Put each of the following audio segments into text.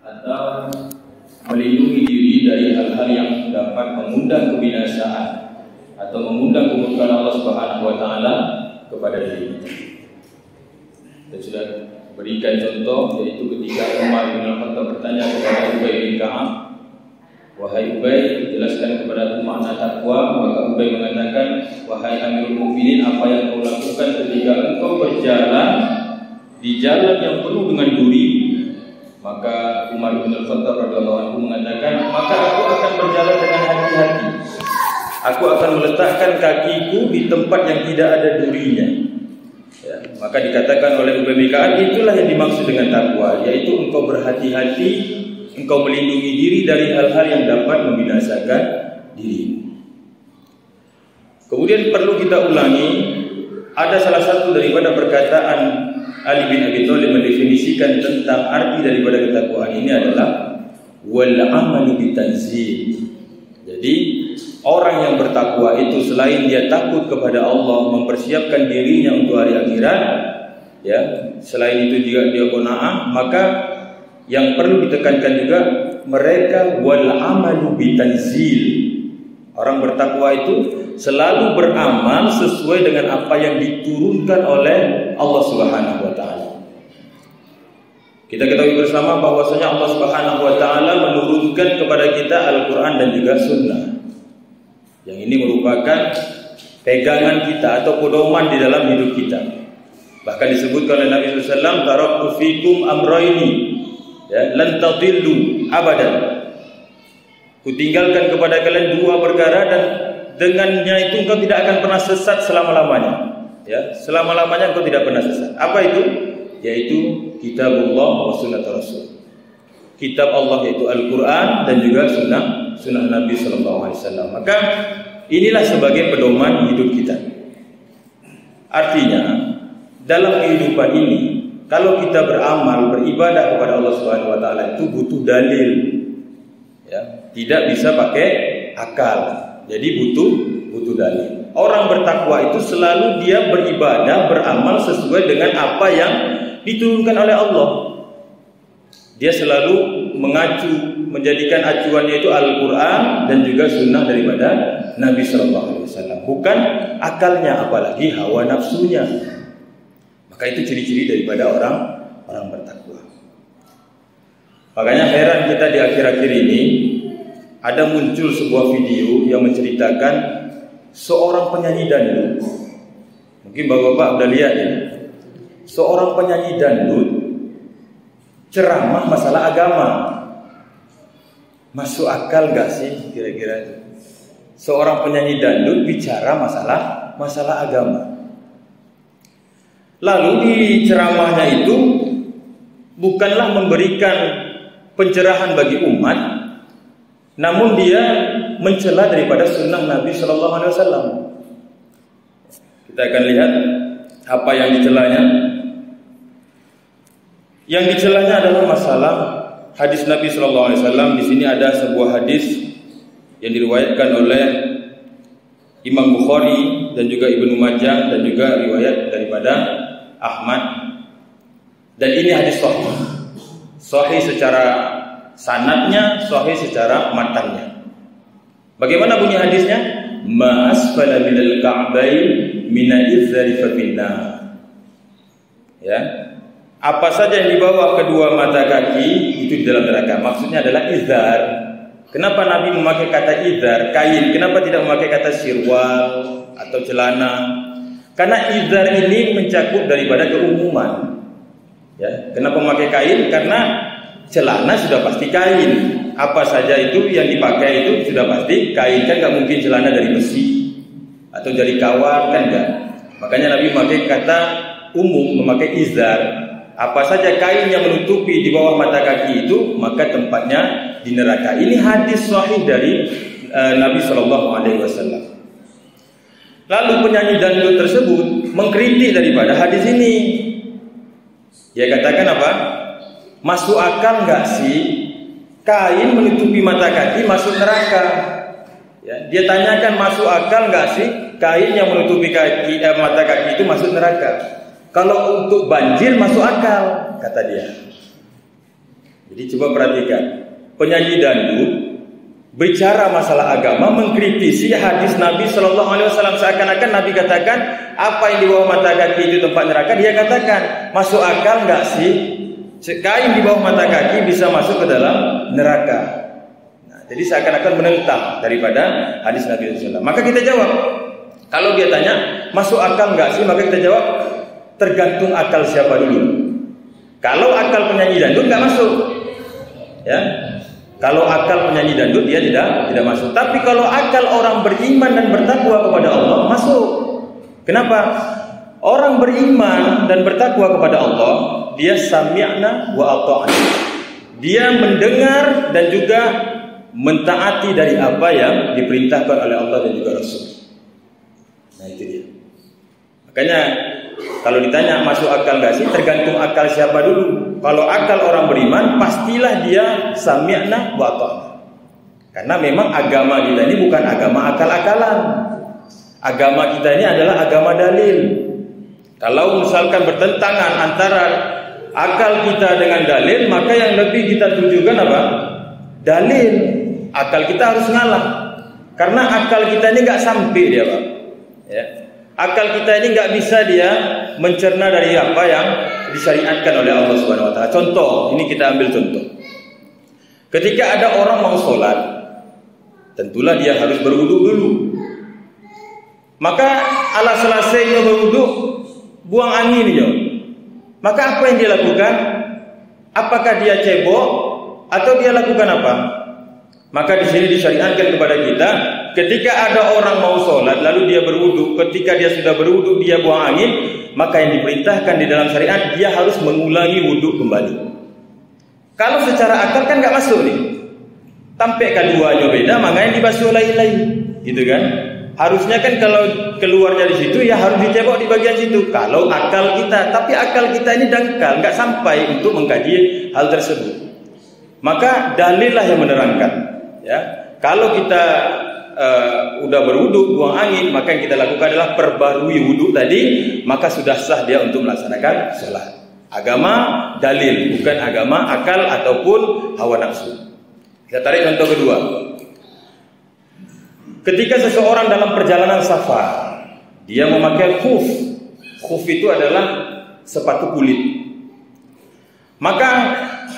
atau melindungi diri dari hal-hal yang dapat mengundang kebinasaan atau mengundang kemurkaan Allah Subhanahu wa taala kepada diri kita. Kita sudah berikan contoh, yaitu ketika Umar bin Khattab bertanya kepada Ubay bin Ka'ab, "Wahai Ubay, jelaskan kepada aku makna takwa." Maka Ubay mengatakan, "Wahai Amirul Mukminin, apa yang kau lakukan ketika engkau berjalan di jalan yang penuh dengan duri?" Maka Umar bin Khattab radhiyallahu anhu mengatakan, "Maka aku akan berjalan dengan hati-hati. Aku akan meletakkan kakiku di tempat yang tidak ada durinya." Ya, maka dikatakan oleh Ubay bin Ka'ab, itulah yang dimaksud dengan takwa, yaitu engkau berhati-hati, engkau melindungi diri dari hal-hal yang dapat membinasakan diri. Kemudian perlu kita ulangi, ada salah satu daripada perkataan Ali bin Abi Thalib mendefinisikan tentang arti daripada ketakwaan ini adalah wal amalu bitanzil. Jadi orang yang bertakwa itu selain dia takut kepada Allah, mempersiapkan dirinya untuk hari akhirat, ya, selain itu juga dia qanaah, maka yang perlu ditekankan juga mereka wal amalu bitanzil. Orang bertakwa itu selalu beramal sesuai dengan apa yang diturunkan oleh Allah Subhanahu wa taala. Kita ketahui bersama bahwasanya Allah Subhanahu wa taala menurunkan kepada kita Al-Qur'an dan juga sunnah. Yang ini merupakan pegangan kita atau pedoman di dalam hidup kita. Bahkan disebutkan oleh Nabi sallallahu alaihi wasallam, "Taraktu fikum amrayni, ya, lan tadillu abadan." Kutinggalkan kepada kalian dua perkara dan dengannya itu engkau tidak akan pernah sesat selama-lamanya. Ya, selama-lamanya engkau tidak pernah sesat. Apa itu? Yaitu kitabullah wa sunnah Rasul. Kitab Allah yaitu Al-Qur'an dan juga sunnah Nabi sallallahu alaihi wasallam. Maka inilah sebagai pedoman hidup kita. Artinya, dalam kehidupan ini kalau kita beramal, beribadah kepada Allah Subhanahu wa taala itu butuh dalil. Ya, tidak bisa pakai akal. Jadi butuh dalil. Orang bertakwa itu selalu dia beribadah, beramal sesuai dengan apa yang diturunkan oleh Allah. Dia selalu mengacu, menjadikan acuannya itu Al-Qur'an dan juga sunnah daripada Nabi sallallahu alaihi wasallam, bukan akalnya apalagi hawa nafsunya. Maka itu ciri-ciri daripada orang bertakwa. Makanya heran kita di akhir-akhir ini ada muncul sebuah video yang menceritakan seorang penyanyi dangdut. Mungkin bapak-bapak udah lihat ya. Seorang penyanyi dangdut ceramah masalah agama. Masuk akal gak sih kira-kira itu? Seorang penyanyi dangdut bicara masalah agama. Lalu di ceramahnya itu bukanlah memberikan pencerahan bagi umat, namun dia mencela daripada sunnah Nabi Sallallahu Alaihi Wasallam. Kita akan lihat apa yang dicelanya. Yang dicelanya adalah masalah hadis Nabi Sallallahu Alaihi Wasallam. Di sini ada sebuah hadis yang diriwayatkan oleh Imam Bukhari dan juga Ibnu Majah dan juga riwayat daripada Ahmad. Dan ini hadis sahih. Sahih secara sanadnya, sahih secara matanya. Bagaimana bunyi hadisnya? Ma asfala minal ka'bayn mina izzari fa finnar. Ya. Apa saja yang di bawah kedua mata kaki itu di dalam neraka. Maksudnya adalah izar. Kenapa Nabi memakai kata izar, kain? Kenapa tidak memakai kata sirwal atau celana? Karena izar ini mencakup daripada keumuman. Ya, kenapa memakai kain? Karena celana sudah pasti kain. Apa saja itu yang dipakai itu sudah pasti kain, kan nggak mungkin celana dari besi atau dari kawat, kan enggak. Makanya Nabi memakai kata umum, memakai izar. Apa saja kain yang menutupi di bawah mata kaki itu, maka tempatnya di neraka. Ini hadis sahih dari Nabi Shallallahu Alaihi Wasallam. Lalu penyanyi dangdut tersebut mengkritik daripada hadis ini. Dia katakan apa? Masuk akal nggak sih kain menutupi mata kaki masuk neraka? Ya, dia tanyakan masuk akal nggak sih kain yang menutupi mata kaki itu masuk neraka? Kalau untuk banjir masuk akal, kata dia. Jadi coba perhatikan, penyanyi dangdut bicara masalah agama, mengkritisi hadis Nabi Shallallahu Alaihi Wasallam, seakan-akan Nabi katakan apa yang di bawah mata kaki itu tempat neraka. Dia katakan, masuk akal nggak sih kain di bawah mata kaki bisa masuk ke dalam neraka? Nah, jadi seakan-akan menentang daripada hadis Nabi SAW. Maka kita jawab, kalau dia tanya masuk akal nggak sih, maka kita jawab tergantung akal siapa dulu. Kalau akal penyanyi dangdut nggak masuk, ya. Kalau akal penyanyi dangdut dia tidak masuk. Tapi kalau akal orang beriman dan bertakwa kepada Allah masuk. Kenapa? Orang beriman dan bertakwa kepada Allah, dia sami'na wa ata'na. Dia mendengar dan juga mentaati dari apa yang diperintahkan oleh Allah dan juga Rasul. Nah itu dia. Makanya kalau ditanya masuk akal nggak sih, tergantung akal siapa dulu. Kalau akal orang beriman, pastilah dia sami'na wa ata'na. Karena memang agama kita ini bukan agama akal-akalan. Agama kita ini adalah agama dalil. Kalau misalkan bertentangan antara akal kita dengan dalil, maka yang lebih kita tujukan apa? Dalil. Akal kita harus ngalah. Karena akal kita ini nggak sampai dia, Pak. Ya. Akal kita ini nggak bisa dia mencerna dari apa yang disyariatkan oleh Allah Subhanahu Wa Taala. Contoh, ini kita ambil contoh. Ketika ada orang mau sholat, tentulah dia harus berwudu dulu. Maka ala selesainya berwudu, buang anginnya. Maka apa yang dia lakukan? Apakah dia cebok atau dia lakukan apa? Maka di sini disyariatkan kepada kita, ketika ada orang mau sholat lalu dia berwudu, ketika dia sudah berwudu dia buang angin, maka yang diperintahkan di dalam syariat dia harus mengulangi wudu kembali. Kalau secara akal kan nggak masuk nih. Tampek keduanya beda, makanya dibasuh lain-lain, gitu kan? Harusnya kan kalau keluar dari situ ya harus dicebok di bagian situ. Kalau akal kita, tapi akal kita ini dangkal, nggak sampai untuk mengkaji hal tersebut. Maka dalillah yang menerangkan. Ya, kalau kita udah berwudu, buang angin, maka yang kita lakukan adalah perbarui wudu tadi, maka sudah sah dia untuk melaksanakan sholat. Agama dalil, bukan agama akal ataupun hawa nafsu. Kita tarik contoh kedua. Ketika seseorang dalam perjalanan safar, dia memakai khuf. Khuf itu adalah sepatu kulit. Maka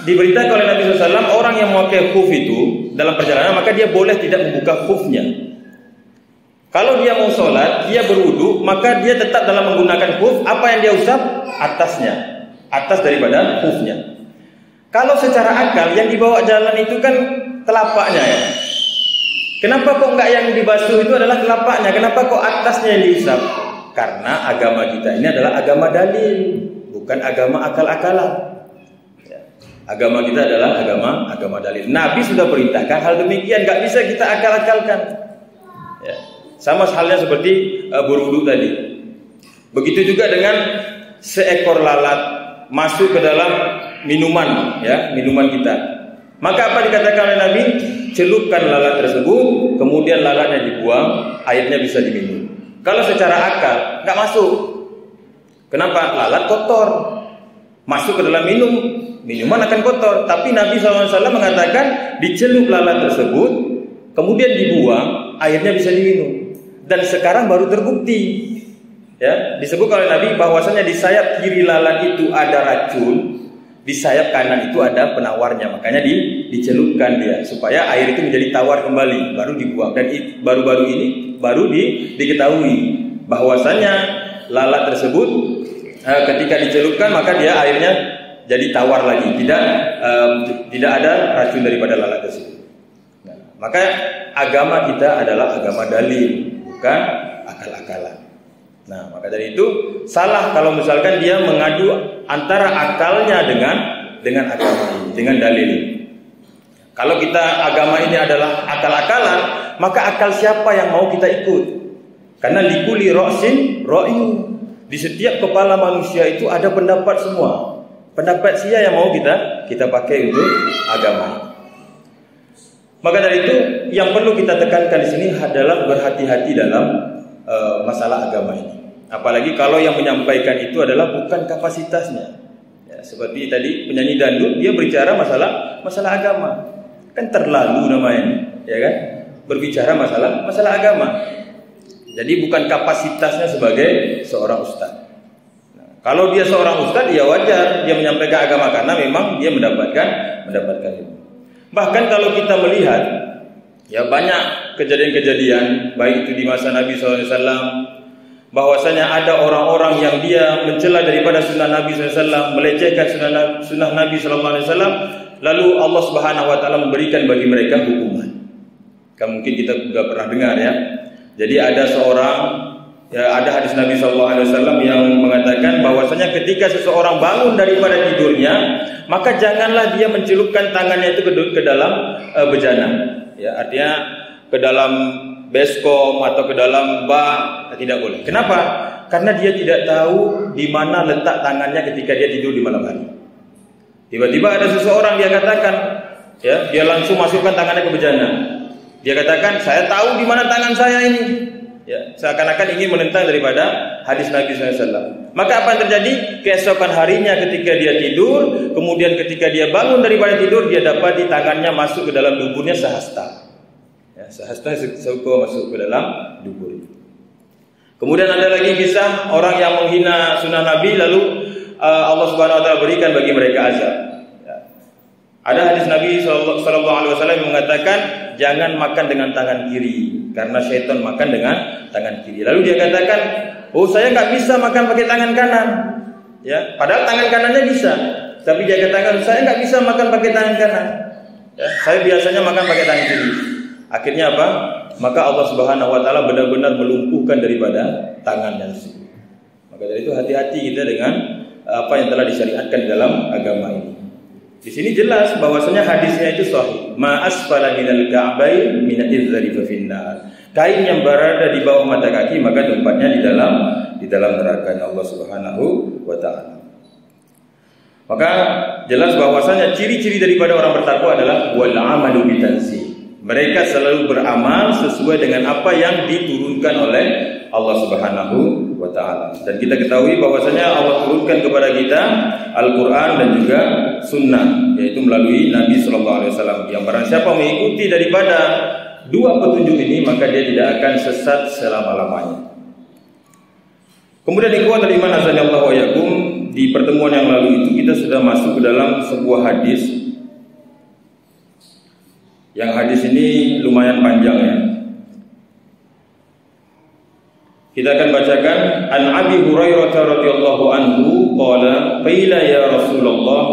diberitakan oleh Nabi SAW, orang yang memakai khuf itu dalam perjalanan, maka dia boleh tidak membuka khufnya. Kalau dia mau sholat, dia berwudu, maka dia tetap dalam menggunakan khuf. Apa yang dia usap? Atasnya, atas daripada khufnya. Kalau secara akal yang dibawa jalan itu kan telapaknya ya. Kenapa kok enggak yang dibasuh itu adalah telapaknya? Kenapa kok atasnya yang diusap? Karena agama kita ini adalah agama dalil, bukan agama akal-akalan. Agama kita adalah agama dalil. Nabi sudah perintahkan hal demikian, nggak bisa kita akal-akalkan. Ya. Sama halnya seperti berwudu tadi. Begitu juga dengan seekor lalat masuk ke dalam minuman, ya, minuman kita. Maka apa dikatakan oleh Nabi? Celupkan lalat tersebut, kemudian lalatnya dibuang, airnya bisa diminum. Kalau secara akal nggak masuk. Kenapa? Lalat kotor, masuk ke dalam minuman akan kotor. Tapi Nabi SAW mengatakan dicelup lalat tersebut, kemudian dibuang, airnya bisa diminum. Dan sekarang baru terbukti, ya, disebut oleh Nabi bahwasanya di sayap kiri lalat itu ada racun, di sayap kanan itu ada penawarnya. Makanya dicelupkan dia supaya air itu menjadi tawar kembali, baru dibuang. Dan baru-baru ini baru diketahui bahwasanya lalat tersebut ketika dicelupkan maka dia airnya jadi tawar lagi, tidak ada racun daripada lalat tersebut. Nah, maka agama kita adalah agama dalil, bukan akal-akalan. Nah, maka dari itu salah kalau misalkan dia mengadu antara akalnya dengan agama ini, dengan dalil. Kalau kita agama ini adalah akal-akalan, maka akal siapa yang mau kita ikut? Karena likuli ra'sin ra'yu. Di setiap kepala manusia itu ada pendapat semua. Pendapat siapa yang mau kita pakai untuk agama. Maka dari itu yang perlu kita tekankan di sini adalah berhati-hati dalam masalah agama ini. Apalagi kalau yang menyampaikan itu adalah bukan kapasitasnya. Ya. Ya, seperti tadi penyanyi dangdut dia berbicara masalah agama. Kan terlalu namanya, ya kan? Berbicara masalah agama. Jadi bukan kapasitasnya sebagai seorang ustaz. Nah, kalau dia seorang ustaz, ya wajar dia menyampaikan agama karena memang dia mendapatkan ilmu. Bahkan kalau kita melihat, ya banyak kejadian-kejadian baik itu di masa Nabi SAW, bahwasanya ada orang-orang yang dia mencela daripada sunnah Nabi SAW, melecehkan sunnah Nabi SAW, lalu Allah Subhanahu Wa Taala memberikan bagi mereka hukuman. Kan mungkin kita juga pernah dengar ya. Jadi ada ada hadis Nabi SAW yang mengatakan bahwasanya ketika seseorang bangun daripada tidurnya, maka janganlah dia mencelupkan tangannya itu ke dalam bejana. Ya, artinya ke dalam baskom atau ke dalam bak, tidak boleh. Kenapa? Karena dia tidak tahu di mana letak tangannya ketika dia tidur di malam hari. Tiba-tiba ada seseorang dia katakan, ya, dia langsung masukkan tangannya ke bejana. Dia katakan, saya tahu di mana tangan saya ini. Ya, seakan-akan ingin menentang daripada hadis Nabi SAW. Maka apa yang terjadi? Keesokan harinya ketika dia tidur, kemudian ketika dia bangun daripada tidur, dia dapati tangannya masuk ke dalam duburnya sehasta. Ya, sehasta seukuh masuk ke dalam dubur. Kemudian ada lagi kisah orang yang menghina sunnah Nabi, lalu Allah Subhanahu Wa Taala berikan bagi mereka azab. Ya. Ada hadis Nabi SAW yang mengatakan, jangan makan dengan tangan kiri, karena syaitan makan dengan tangan kiri. Lalu dia katakan, oh saya nggak bisa makan pakai tangan kanan. Ya, padahal tangan kanannya bisa, tapi dia katakan saya nggak bisa makan pakai tangan kanan. Ya, saya biasanya makan pakai tangan kiri. Akhirnya apa? Maka Allah Subhanahu Wa Taala benar-benar melumpuhkan daripada tangannya tersebut. Maka dari itu hati-hati kita dengan apa yang telah disyariatkan dalam agama ini. Di sini jelas bahwasanya hadisnya itu sahih. Ma asfala minal ka'bayn min al-izari fa finnar. Kain yang berada di bawah mata kaki maka tempatnya di dalam neraka Allah Subhanahu wa taala. Maka jelas bahwasanya ciri-ciri daripada orang bertakwa adalah wal amalu bitanzih. Mereka selalu beramal sesuai dengan apa yang diturunkan oleh Allah Subhanahu wa taala. Dan kita ketahui bahwasanya Allah turunkan kepada kita Al-Qur'an dan juga sunnah, yaitu melalui Nabi sallallahu alaihi wasallam. Yang barang siapa mengikuti daripada dua petunjuk ini, maka dia tidak akan sesat selama-lamanya. Kemudian ikhwan dari iman azanillahu wa yakum, di pertemuan yang lalu itu kita sudah masuk ke dalam sebuah hadis. Yang hadis ini lumayan panjang ya. Kita akan bacakan An Abi Hurairah radhiyallahu anhu qala qila ya Rasulullah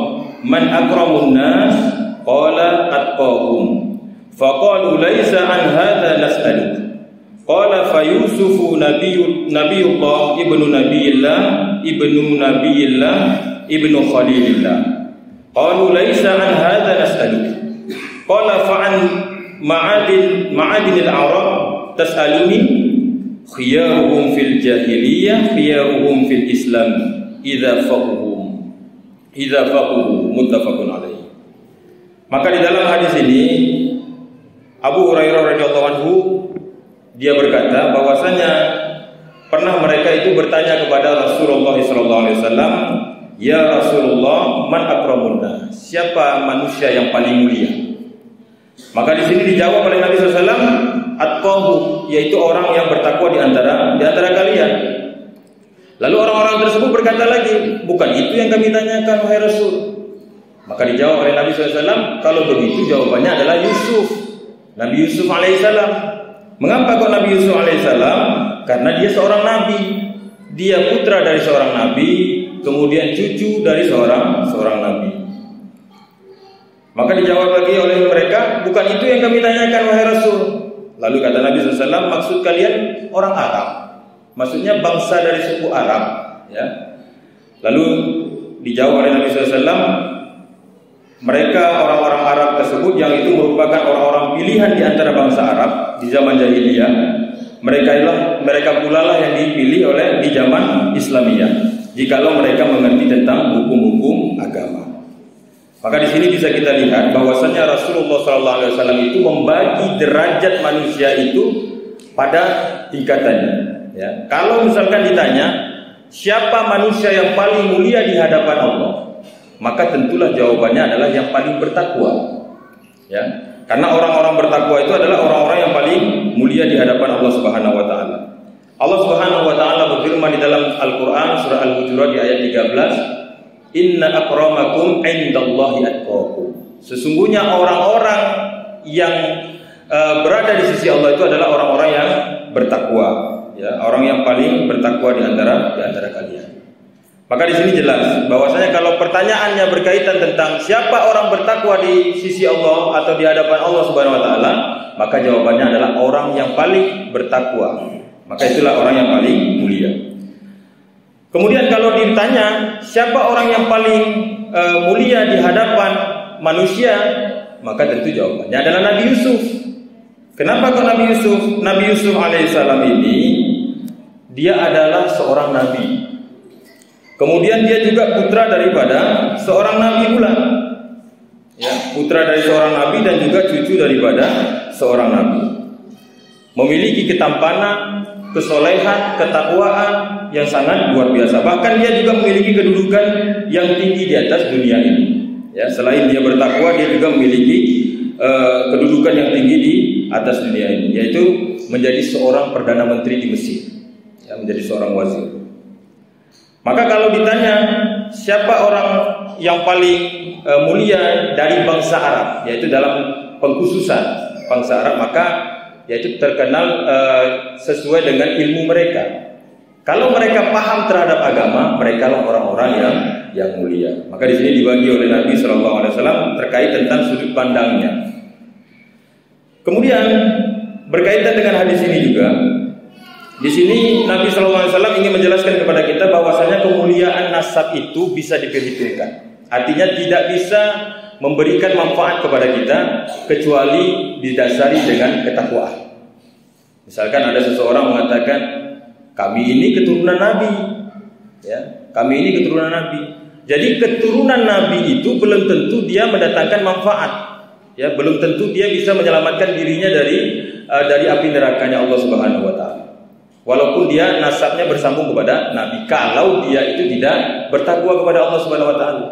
man akramun nas qala atqahum faqalu laisa an hadha nas'aluk qala fa yusufu nabiyullah ibnu nabiyillah ibnu khalilillah qalu laisa an hadha nas'aluk qala fa an ma'adin al-arab tas'aluni khiyaruhum fil jahiliyah khiyaruhum fil islam idza faqahu muttafaqun alaih. Maka di dalam hadis ini Abu Hurairah radhiyallahu anhu dia berkata bahwasanya pernah mereka itu bertanya kepada Rasulullah sallallahu alaihi wasallam, ya Rasulullah, man akramun nas? Siapa manusia yang paling mulia? Maka di sini dijawab oleh Nabi sallallahu alaihi wasallam, atqahu, yaitu orang yang bertakwa di antara kalian. Lalu orang-orang tersebut berkata lagi, bukan itu yang kami tanyakan wahai Rasul. Maka dijawab oleh Nabi SAW, kalau begitu jawabannya adalah Yusuf, Nabi Yusuf alaihissalam. Mengapa kok Nabi Yusuf alaihissalam? Karena dia seorang nabi, dia putra dari seorang nabi, kemudian cucu dari seorang nabi. Maka dijawab lagi oleh mereka, bukan itu yang kami tanyakan wahai Rasul. Lalu kata Nabi SAW, maksud kalian orang Arab, maksudnya bangsa dari suku Arab, ya. Lalu dijawab oleh Nabi SAW, mereka orang-orang Arab tersebut yang itu merupakan orang-orang pilihan di antara bangsa Arab di zaman jahiliyah. Mereka pula lah yang dipilih oleh di zaman Islamiyah, jikalau mereka mengerti tentang hukum-hukum agama. Maka di sini bisa kita lihat bahwasanya Rasulullah SAW itu membagi derajat manusia itu pada tingkatannya. Ya. Kalau misalkan ditanya siapa manusia yang paling mulia di hadapan Allah, maka tentulah jawabannya adalah yang paling bertakwa. Ya, karena orang-orang bertakwa itu adalah orang-orang yang paling mulia di hadapan Allah Subhanahu wa taala. Allah Subhanahu wa taala berfirman di dalam Al-Qur'an surah Al-Hujurat di ayat 13, "Inna akramakum 'indallahi atqakum." Sesungguhnya orang-orang yang berada di sisi Allah itu adalah orang-orang yang bertakwa, ya, orang yang paling bertakwa di antara kalian. Maka di sini jelas bahwasanya kalau pertanyaannya berkaitan tentang siapa orang bertakwa di sisi Allah atau di hadapan Allah Subhanahu wa taala, maka jawabannya adalah orang yang paling bertakwa. Maka itulah orang yang paling mulia. Kemudian kalau ditanya siapa orang yang paling mulia di hadapan manusia, maka tentu jawabannya adalah Nabi Yusuf. Kenapa kok Nabi Yusuf? Nabi Yusuf alaihissalam ini dia adalah seorang nabi. Kemudian dia juga putra daripada seorang nabi pula. Ya, putra dari seorang nabi dan juga cucu daripada seorang nabi. Memiliki ketampanan, kesolehan, ketakwaan yang sangat luar biasa. Bahkan dia juga memiliki kedudukan yang tinggi di atas dunia ini. Ya, selain dia bertakwa, dia juga memiliki kedudukan yang tinggi di atas dunia ini, yaitu menjadi seorang perdana menteri di Mesir. Ya, menjadi seorang wazir. Maka kalau ditanya siapa orang yang paling mulia dari bangsa Arab, yaitu dalam pengkhususan bangsa Arab, maka yaitu terkenal sesuai dengan ilmu mereka. Kalau mereka paham terhadap agama, mereka lah orang-orang yang mulia. Maka di sini dibagi oleh Nabi SAW terkait tentang sudut pandangnya. Kemudian berkaitan dengan hadis ini juga, di sini Nabi SAW ingin menjelaskan kepada kita bahwasanya kemuliaan nasab itu bisa diperhitungkan. Artinya tidak bisa memberikan manfaat kepada kita kecuali didasari dengan ketakwaan. Misalkan ada seseorang mengatakan, kami ini keturunan Nabi, ya, kami ini keturunan Nabi. Jadi keturunan Nabi itu belum tentu dia mendatangkan manfaat, ya, belum tentu dia bisa menyelamatkan dirinya dari api nerakanya Allah Subhanahu Wa Taala. Walaupun dia nasabnya bersambung kepada Nabi, kalau dia itu tidak bertakwa kepada Allah Subhanahu Wa Taala.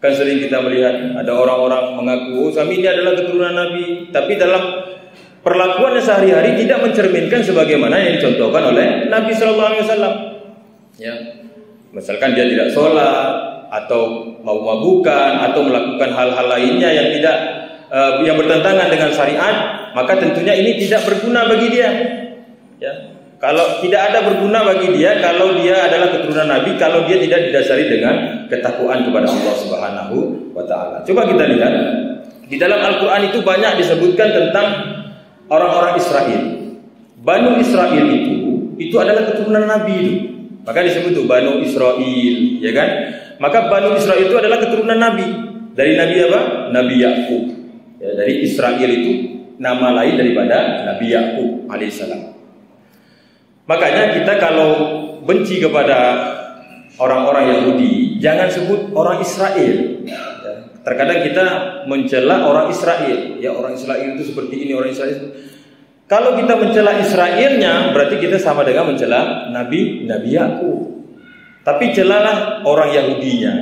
Kan sering kita melihat ada orang-orang mengaku, oh, kami ini adalah keturunan Nabi, tapi dalam perlakuannya sehari-hari tidak mencerminkan sebagaimana yang dicontohkan oleh Nabi Sallallahu Alaihi Wasallam. Ya, misalkan dia tidak sholat atau mau mabukan atau melakukan hal-hal lainnya yang tidak yang bertentangan dengan syariat, maka tentunya ini tidak berguna bagi dia. Ya, kalau tidak ada berguna bagi dia, kalau dia adalah keturunan Nabi, kalau dia tidak didasari dengan ketakwaan kepada Allah Subhanahu wa taala. Coba kita lihat di dalam Al-Qur'an itu banyak disebutkan tentang orang-orang Israel. Banu Israel itu adalah keturunan Nabi itu. Maka disebut tuh Banu Israel, ya kan? Maka Banu Israel itu adalah keturunan Nabi. Dari Nabi apa? Nabi Yakub. Ya, dari Israel itu nama lain daripada Nabi Yakub alaihissalam. Makanya kita kalau benci kepada orang-orang Yahudi, jangan sebut orang Israel. Ya, terkadang kita mencela orang Israel. Ya, orang Israel itu seperti ini, orang Israel. Kalau kita mencela Israelnya, berarti kita sama dengan mencela Nabi Yakub. Tapi celalah orang Yahudinya.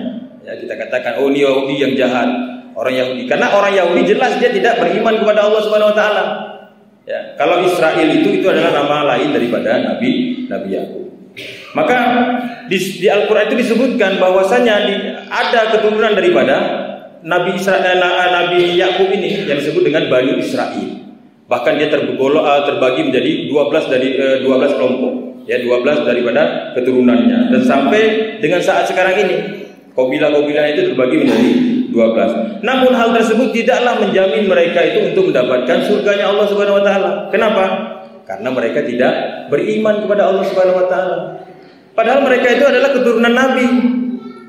Ya, kita katakan, oh ini Yahudi yang jahat, orang Yahudi. Karena orang Yahudi jelas dia tidak beriman kepada Allah Subhanahu Wa Taala. Ya, kalau Israel itu adalah nama lain daripada Nabi Yakub. Maka di Al-Qur'an itu disebutkan bahwasanya ada keturunan daripada Nabi Yakub ini yang disebut dengan Bani Israel. Bahkan dia terbagi menjadi 12 kelompok, ya, 12 daripada keturunannya. Dan sampai dengan saat sekarang ini, kabilah-kabilah itu terbagi menjadi 12. Namun hal tersebut tidaklah menjamin mereka itu untuk mendapatkan surganya Allah Subhanahu wa taala. Kenapa? Karena mereka tidak beriman kepada Allah Subhanahu wa taala. Padahal mereka itu adalah keturunan nabi.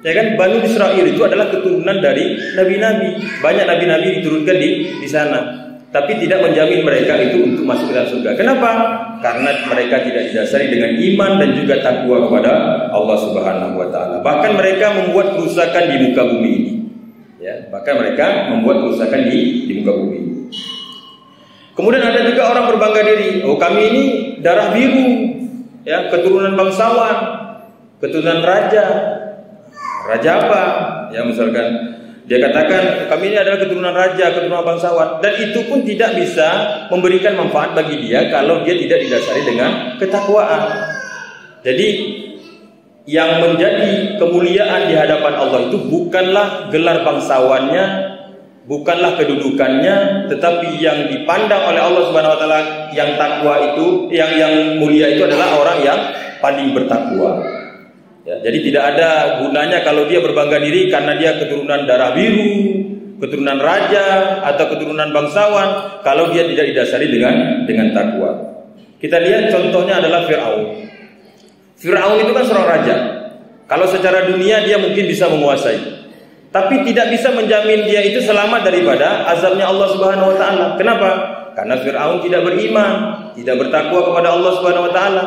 Ya kan, Banu Israel itu adalah keturunan dari nabi-nabi. Banyak nabi-nabi diturunkan di sana. Tapi tidak menjamin mereka itu untuk masuk ke dalam surga. Kenapa? Karena mereka tidak didasari dengan iman dan juga takwa kepada Allah Subhanahu wa taala. Bahkan mereka membuat kerusakan di muka bumi ini. Ya, bahkan mereka membuat kerusakan di muka bumi. Kemudian ada juga orang berbangga diri, oh kami ini darah biru, ya, keturunan bangsawan, keturunan raja. Raja apa? Ya misalkan dia katakan kami ini adalah keturunan raja, keturunan bangsawan, dan itu pun tidak bisa memberikan manfaat bagi dia kalau dia tidak didasari dengan ketakwaan. Jadi yang menjadi kemuliaan di hadapan Allah itu bukanlah gelar bangsawannya, bukanlah kedudukannya, tetapi yang dipandang oleh Allah Subhanahu wa taala yang takwa itu, yang mulia itu adalah orang yang paling bertakwa. Ya, jadi tidak ada gunanya kalau dia berbangga diri karena dia keturunan darah biru, keturunan raja atau keturunan bangsawan kalau dia tidak didasari dengan takwa. Kita lihat contohnya adalah Fir'aun. Fir'aun itu kan seorang raja. Kalau secara dunia dia mungkin bisa menguasai, tapi tidak bisa menjamin dia itu selamat daripada azabnya Allah Subhanahu wa taala. Kenapa? Karena Fir'aun tidak beriman, tidak bertakwa kepada Allah Subhanahu wa taala.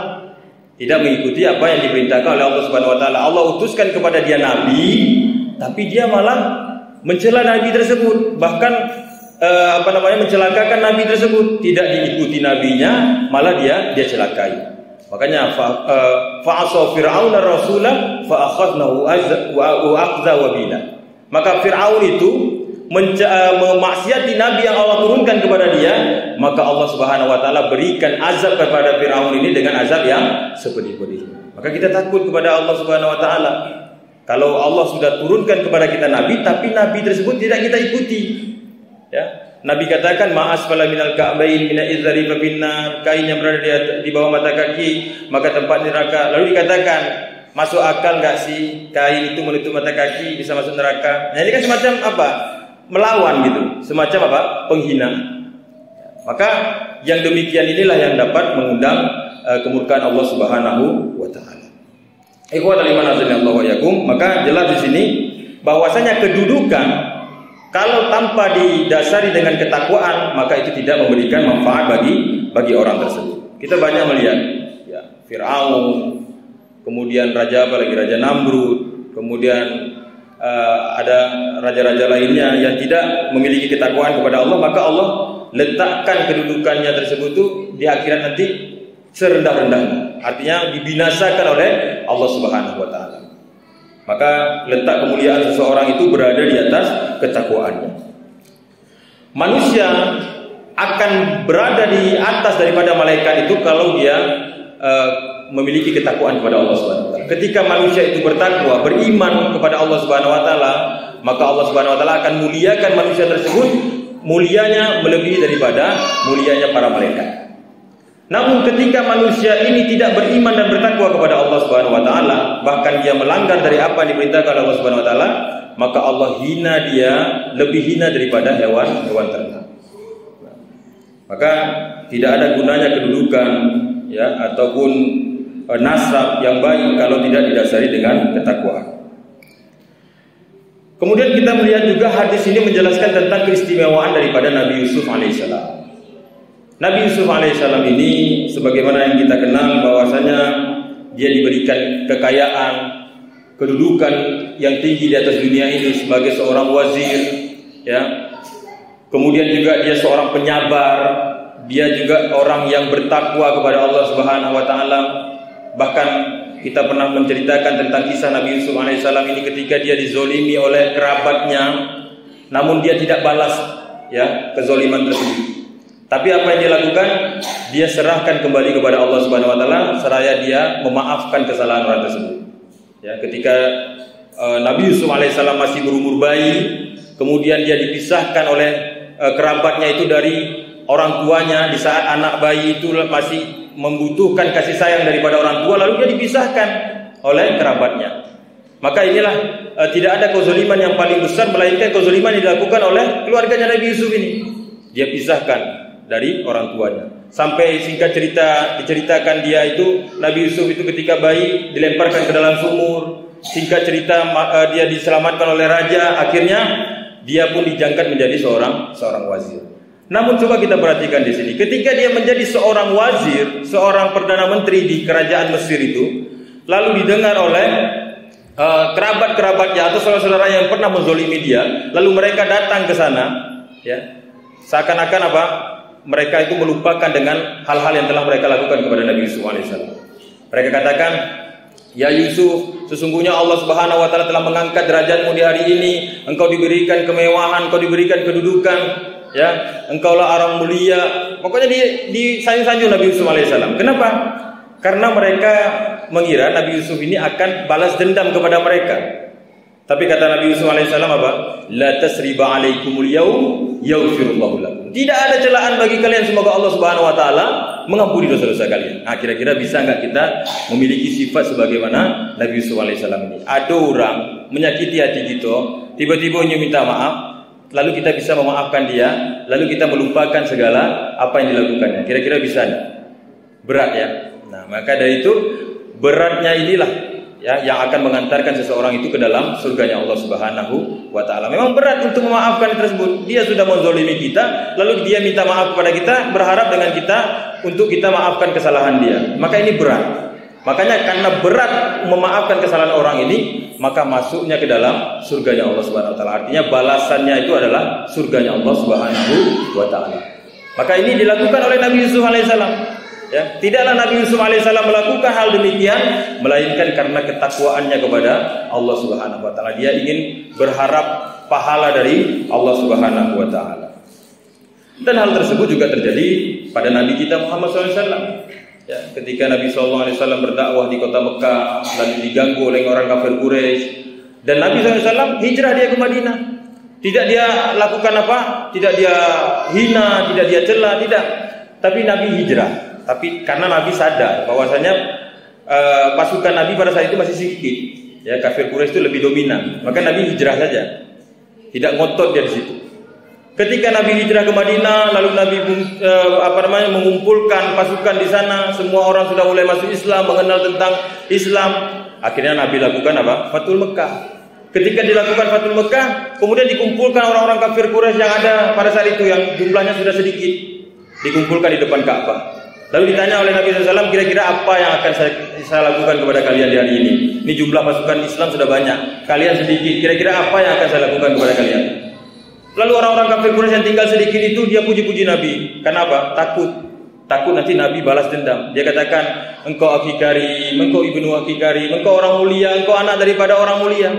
Tidak mengikuti apa yang diperintahkan oleh Allah Subhanahu wa taala. Allah utuskan kepada dia nabi, tapi dia malah mencela nabi tersebut, bahkan mencelakakan nabi tersebut. Tidak diikuti nabinya, malah dia celakai. Makanya fa'asa Fir'aun ar-rasulah fa akhadnahu wa akhadha wabila. Maka Fir'aun itu memaksiati nabi yang Allah turunkan kepada dia, maka Allah Subhanahu wa taala berikan azab kepada Fir'aun ini dengan azab yang sepedih-pedihnya. Maka kita takut kepada Allah Subhanahu wa taala. Kalau Allah sudah turunkan kepada kita nabi, tapi nabi tersebut tidak kita ikuti. Ya. Nabi katakan ma'asfala minal ka'bain mina idzari fa finnar, kain yang berada di bawah mata kaki maka tempat neraka. Lalu dikatakan, masuk akal enggak sih kain itu menutup mata kaki bisa masuk neraka? Nah, ini kan semacam apa? Melawan gitu, semacam apa? Penghinaan. Maka yang demikian inilah yang dapat mengundang kemurkaan Allah Subhanahu wa taala. Ikhwatul iman azanallahu wa yakum, maka jelas di sini bahwasanya kedudukan kalau tanpa didasari dengan ketakwaan, maka itu tidak memberikan manfaat bagi orang tersebut. Kita banyak melihat ya, Fir'aun, kemudian raja apa lagi, Raja Namrud, kemudian ada raja-raja lainnya yang tidak memiliki ketakwaan kepada Allah, maka Allah letakkan kedudukannya tersebut itu di akhirat nanti serendah-rendahnya. Artinya dibinasakan oleh Allah Subhanahu wa taala. Maka letak kemuliaan seseorang itu berada di atas ketakwaannya. Manusia akan berada di atas daripada malaikat itu kalau dia memiliki ketakwaan kepada Allah Subhanahu wa taala. Ketika manusia itu bertakwa, beriman kepada Allah Subhanahu wa taala, maka Allah Subhanahu wa taala akan muliakan manusia tersebut, mulianya melebihi daripada mulianya para malaikat. Namun ketika manusia ini tidak beriman dan bertakwa kepada Allah Subhanahu wa taala, bahkan dia melanggar dari apa yang diperintahkan oleh Allah Subhanahu wa taala, maka Allah hina dia, lebih hina daripada hewan ternak. Maka tidak ada gunanya kedudukan ya ataupun nasab yang baik kalau tidak didasari dengan ketakwaan. Kemudian kita melihat juga hadis ini menjelaskan tentang keistimewaan daripada Nabi Yusuf alaihissalam. Nabi Yusuf alaihissalam ini sebagaimana yang kita kenal bahwasanya dia diberikan kekayaan, kedudukan yang tinggi di atas dunia ini sebagai seorang wazir, ya. Kemudian juga dia seorang penyabar, dia juga orang yang bertakwa kepada Allah Subhanahu wa taala. Bahkan kita pernah menceritakan tentang kisah Nabi Yusuf alaihissalam ini ketika dia dizolimi oleh kerabatnya, namun dia tidak balas ya kezoliman tersebut. Tapi apa yang dia lakukan? Dia serahkan kembali kepada Allah Subhanahu wa taala seraya dia memaafkan kesalahan orang tersebut. Ya, ketika Nabi Yusuf alaihissalam masih berumur bayi, kemudian dia dipisahkan oleh kerabatnya itu dari orang tuanya di saat anak bayi itu masih membutuhkan kasih sayang daripada orang tua, lalu dia dipisahkan oleh kerabatnya. Maka inilah tidak ada kezaliman yang paling besar melainkan kezaliman yang dilakukan oleh keluarganya Nabi Yusuf ini. Dia pisahkan dari orang tuanya. Sampai singkat cerita diceritakan dia itu Nabi Yusuf itu ketika bayi dilemparkan ke dalam sumur. Singkat cerita dia diselamatkan oleh raja, akhirnya dia pun dijangkat menjadi seorang wazir. Namun coba kita perhatikan di sini, ketika dia menjadi seorang wazir, seorang perdana menteri di kerajaan Mesir itu, lalu didengar oleh kerabat-kerabatnya atau saudara-saudara yang pernah menzolimi dia, lalu mereka datang ke sana, ya, seakan-akan apa? Mereka itu melupakan dengan hal-hal yang telah mereka lakukan kepada Nabi Yusuf alaihissalam. Mereka katakan, Ya Yusuf, sesungguhnya Allah Subhanahu wa taala telah mengangkat derajatmu di hari ini. Engkau diberikan kemewahan, engkau diberikan kedudukan, ya. Engkaulah orang mulia. Pokoknya disanjung-sanjung Nabi Yusuf alaihissalam. Kenapa? Karena mereka mengira Nabi Yusuf ini akan balas dendam kepada mereka. Tapi kata Nabi Yusuf alaihissalam apa? La tasriba alaikumul yaum yaghfirullahu lakum. Tidak ada celaan bagi kalian, semoga Allah Subhanahu wa taala mengampuni dosa-dosa kalian. Nah, kira-kira bisa enggak kita memiliki sifat sebagaimana Nabi Yusuf alaihissalam ini? Ada orang menyakiti hati kita, tiba-tiba minta maaf, lalu kita bisa memaafkan dia, lalu kita melupakan segala apa yang dilakukannya. Kira-kira bisa enggak? Berat ya. Nah, maka dari itu beratnya inilah ya yang akan mengantarkan seseorang itu ke dalam surganya Allah Subhanahu wa taala. Memang berat untuk memaafkan tersebut. Dia sudah menzalimi kita, lalu dia minta maaf kepada kita, berharap dengan kita untuk kita maafkan kesalahan dia. Maka ini berat. Makanya karena berat memaafkan kesalahan orang ini, maka masuknya ke dalam surganya Allah Subhanahu wa taala. Artinya balasannya itu adalah surganya Allah Subhanahu wa taala. Maka ini dilakukan oleh Nabi Yusuf alaihissalam. Ya, tidaklah Nabi Yusuf alaihissalam melakukan hal demikian melainkan karena ketakwaannya kepada Allah Subhanahu wa taala. Dia ingin berharap pahala dari Allah Subhanahu wa taala. Dan hal tersebut juga terjadi pada Nabi kita Muhammad SAW. Ya, ketika Nabi SAW berdakwah di kota Mekah, lalu diganggu oleh orang kafir Quraisy, dan Nabi SAW hijrah dia ke Madinah. Tidak dia lakukan apa? Tidak dia hina, tidak dia cela, tidak. Tapi Nabi hijrah. Tapi karena Nabi sadar bahwasanya pasukan Nabi pada saat itu masih sedikit, ya, kafir Quraisy itu lebih dominan, maka Nabi hijrah saja, tidak ngotot dia di situ. Ketika Nabi hijrah ke Madinah, lalu Nabi mengumpulkan pasukan di sana, semua orang sudah mulai masuk Islam, mengenal tentang Islam. Akhirnya Nabi lakukan apa? Fathul Mekah. Ketika dilakukan Fathul Mekah, kemudian dikumpulkan orang-orang kafir Quraisy yang ada pada saat itu, yang jumlahnya sudah sedikit, dikumpulkan di depan Ka'bah. Lalu ditanya oleh Nabi SAW, kira-kira apa yang akan saya lakukan kepada kalian di hari ini? Ini jumlah pasukan Islam sudah banyak, kalian sedikit, kira-kira apa yang akan saya lakukan kepada kalian? Lalu orang-orang kafir Quraisy yang tinggal sedikit itu, dia puji-puji Nabi. Kenapa? Takut nanti Nabi balas dendam. Dia katakan, engkau akhi karim, engkau ibnu akhi karim, engkau orang mulia, engkau anak daripada orang mulia.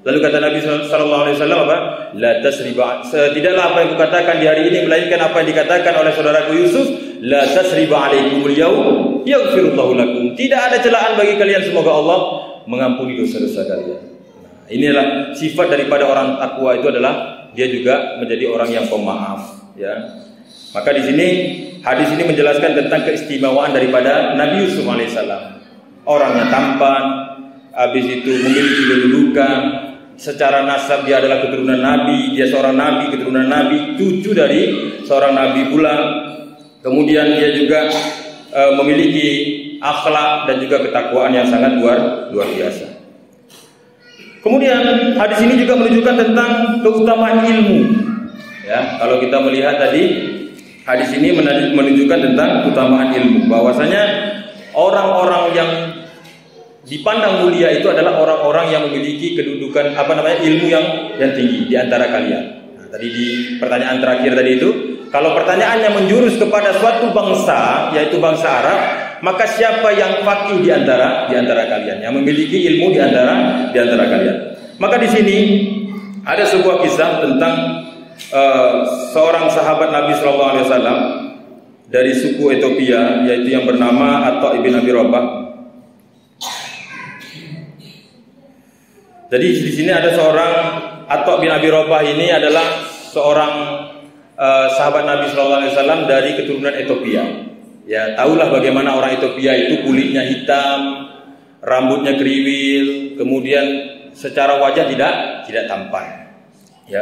Lalu kata Nabi SAW apa? La tasriba. Tidaklah apa yang kukatakan di hari ini melainkan apa yang dikatakan oleh saudaraku Yusuf. La tasriba alaikumul yaum yaghfirullahu lakum. Tidak ada celaan bagi kalian, semoga Allah mengampuni dosa-dosa kalian. Nah, inilah sifat daripada orang takwa, itu adalah dia juga menjadi orang yang pemaaf, ya. Maka di sini hadis ini menjelaskan tentang keistimewaan daripada Nabi Yusuf alaihissalam. Orangnya tampan, habis itu memiliki kedudukan. Secara nasab dia adalah keturunan Nabi, dia seorang Nabi, keturunan Nabi, cucu dari seorang Nabi pula. Kemudian dia juga memiliki akhlak dan juga ketakwaan yang sangat luar biasa. Kemudian hadis ini juga menunjukkan tentang keutamaan ilmu. Ya, kalau kita melihat tadi, hadis ini menunjukkan tentang keutamaan ilmu. Bahwasanya orang-orang yang dipandang mulia itu adalah orang-orang yang memiliki kedudukan ilmu yang tinggi di antara kalian. Nah, tadi di pertanyaan terakhir tadi itu, kalau pertanyaannya menjurus kepada suatu bangsa, yaitu bangsa Arab, maka siapa yang faqih di antara kalian, yang memiliki ilmu di antara kalian? Maka di sini ada sebuah kisah tentang seorang sahabat Nabi SAW dari suku Ethiopia, yaitu yang bernama Atha ibn Abi Rabah. Jadi di sini ada seorang Atha bin Abi Rabah, ini adalah seorang sahabat Nabi SAW dari keturunan Ethiopia. Ya, tahulah bagaimana orang Ethiopia itu kulitnya hitam, rambutnya kriwil, kemudian secara wajah tidak tampan. Ya.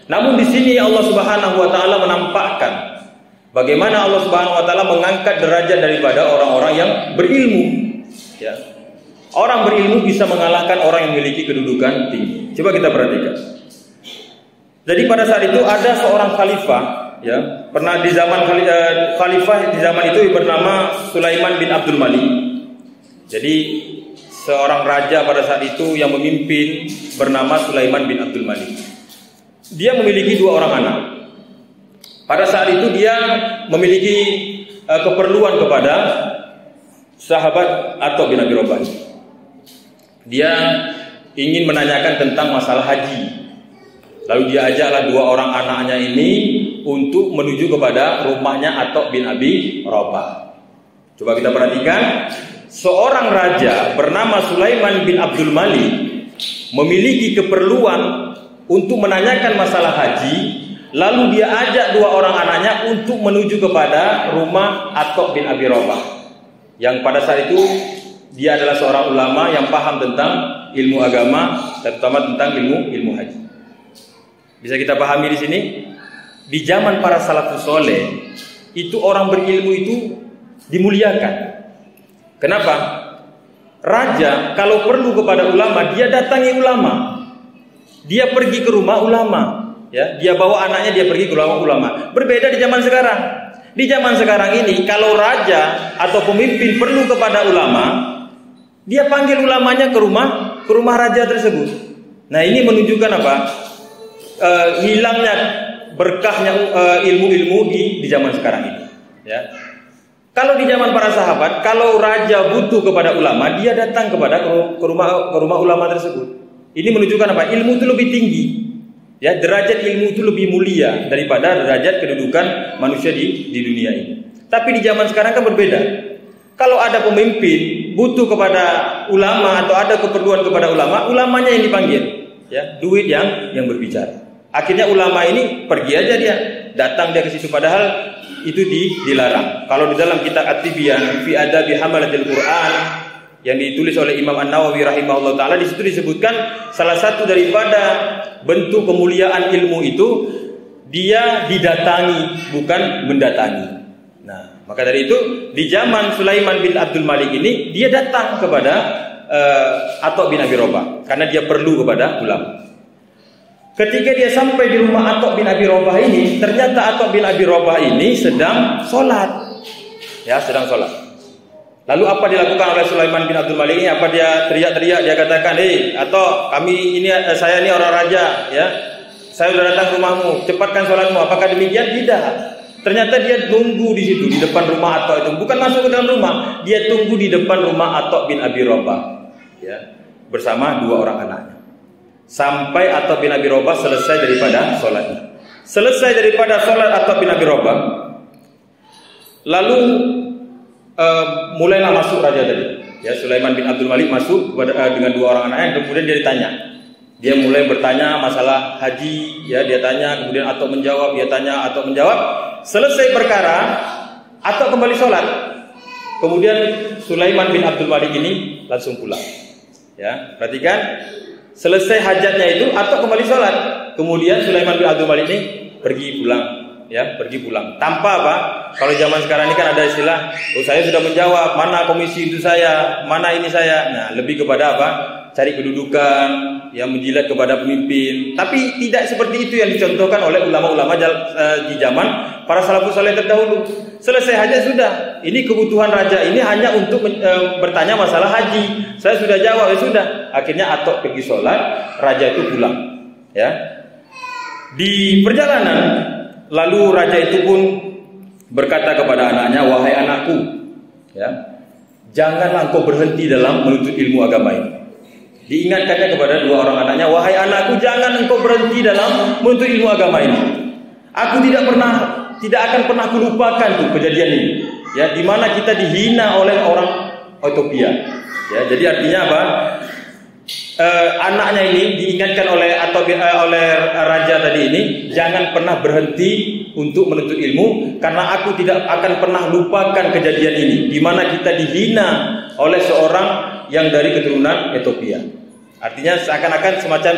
Namun di sini Allah Subhanahu wa taala menampakkan bagaimana Allah Subhanahu wa taala mengangkat derajat daripada orang-orang yang berilmu. Ya. Orang berilmu bisa mengalahkan orang yang memiliki kedudukan tinggi. Coba kita perhatikan. Jadi pada saat itu ada seorang khalifah, ya, pernah di zaman khalifah di zaman itu bernama Sulaiman bin Abdul Malik. Jadi seorang raja pada saat itu yang memimpin bernama Sulaiman bin Abdul Malik. Dia memiliki 2 orang anak. Pada saat itu dia memiliki keperluan kepada sahabat Atha bin Abi Rabah. Dia ingin menanyakan tentang masalah haji. Lalu dia ajaklah dua orang anaknya ini untuk menuju kepada rumahnya Atok bin Abi Robah. Coba kita perhatikan, seorang raja bernama Sulaiman bin Abdul Malik memiliki keperluan untuk menanyakan masalah haji. Lalu dia ajak dua orang anaknya untuk menuju kepada rumah Atok bin Abi Robah, yang pada saat itu dia adalah seorang ulama yang paham tentang ilmu agama, terutama tentang ilmu haji. Bisa kita pahami di sini, di zaman para salafus soleh itu orang berilmu itu dimuliakan. Kenapa? Raja kalau perlu kepada ulama, dia datangi ulama, dia pergi ke rumah ulama, ya, dia bawa anaknya, dia pergi ke rumah ulama. Berbeda di zaman sekarang. Di zaman sekarang ini, kalau raja atau pemimpin perlu kepada ulama, dia panggil ulamanya ke rumah raja tersebut. Nah, ini menunjukkan apa? Hilangnya berkahnya ilmu-ilmu di zaman sekarang ini. Ya. Kalau di zaman para sahabat, kalau raja butuh kepada ulama, dia datang ke rumah ulama tersebut. Ini menunjukkan apa? Ilmu itu lebih tinggi. Ya, derajat ilmu itu lebih mulia daripada derajat kedudukan manusia di dunia ini. Tapi di zaman sekarang kan berbeda. Kalau ada pemimpin butuh kepada ulama atau ada keperluan kepada ulama, ulamanya yang dipanggil, ya, duit yang berbicara. Akhirnya ulama ini pergi aja, dia datang dia ke situ, padahal itu dilarang. Kalau di dalam kitab At-Tibyan fi Adabi Hamalatil Quran yang ditulis oleh Imam An-Nawawi rahimahullah taala, di situ disebutkan salah satu daripada bentuk kemuliaan ilmu itu dia didatangi, bukan mendatangi. Nah, maka dari itu di zaman Sulaiman bin Abdul Malik ini dia datang kepada Atok bin Abi Robah karena dia perlu kepada ulama. Ketika dia sampai di rumah Atok bin Abi Robah ini, ternyata Atok bin Abi Robah ini sedang sholat. Ya, sedang sholat. Lalu apa dilakukan oleh Sulaiman bin Abdul Malik ini? Apa dia teriak-teriak? Dia katakan, "Hei, Atok, saya ini orang raja, ya. Saya sudah datang ke rumahmu, cepatkan sholatmu." Apakah demikian? Tidak. Ternyata dia tunggu di situ, di depan rumah Atok itu. Bukan masuk ke dalam rumah, dia tunggu di depan rumah Atok bin Abi Robah, ya, bersama dua orang anaknya. Sampai Atok bin Abi Robah selesai daripada sholatnya. Selesai daripada sholat Atok bin Abi Robah, lalu mulailah masuk raja tadi. Ya, Sulaiman bin Abdul Malik masuk dengan dua orang anaknya. Kemudian dia ditanya. Dia mulai bertanya masalah haji. Ya, dia tanya. Kemudian Atok menjawab. Dia tanya. Atok menjawab. Selesai perkara, Atok kembali sholat. Kemudian Sulaiman bin Abdul Malik ini langsung pulang. Ya, perhatikan. Selesai hajatnya itu, Atok kembali sholat. Kemudian Sulaiman bin Abdul Malik ini pergi pulang. Ya, pergi pulang. Tanpa apa? Kalau zaman sekarang ini kan ada istilah, "Oh, saya sudah menjawab, mana komisi itu saya, mana ini saya." Nah, lebih kepada apa? Cari kedudukan, yang menjilat kepada pemimpin. Tapi tidak seperti itu yang dicontohkan oleh ulama-ulama di zaman para salafus saleh terdahulu. Selesai hajat sudah. Ini kebutuhan raja ini hanya untuk bertanya masalah haji. Saya sudah jawab, ya sudah. Akhirnya Atok pergi sholat, raja itu pulang. Ya. Di perjalanan, lalu raja itu pun berkata kepada anaknya, "Wahai anakku, ya, janganlah engkau berhenti dalam menuntut ilmu agama ini." Diingatkannya kepada dua orang anaknya, "Wahai anakku, jangan engkau berhenti dalam menuntut ilmu agama ini. Aku tidak akan pernah kulupakan tuh kejadian ini, ya, di mana kita dihina oleh orang Ethiopia." Ya, jadi artinya apa? Anaknya ini diingatkan oleh raja tadi ini, jangan pernah berhenti untuk menuntut ilmu, karena aku tidak akan pernah lupakan kejadian ini, di mana kita dihina oleh seorang yang dari keturunan Ethiopia. Artinya seakan-akan semacam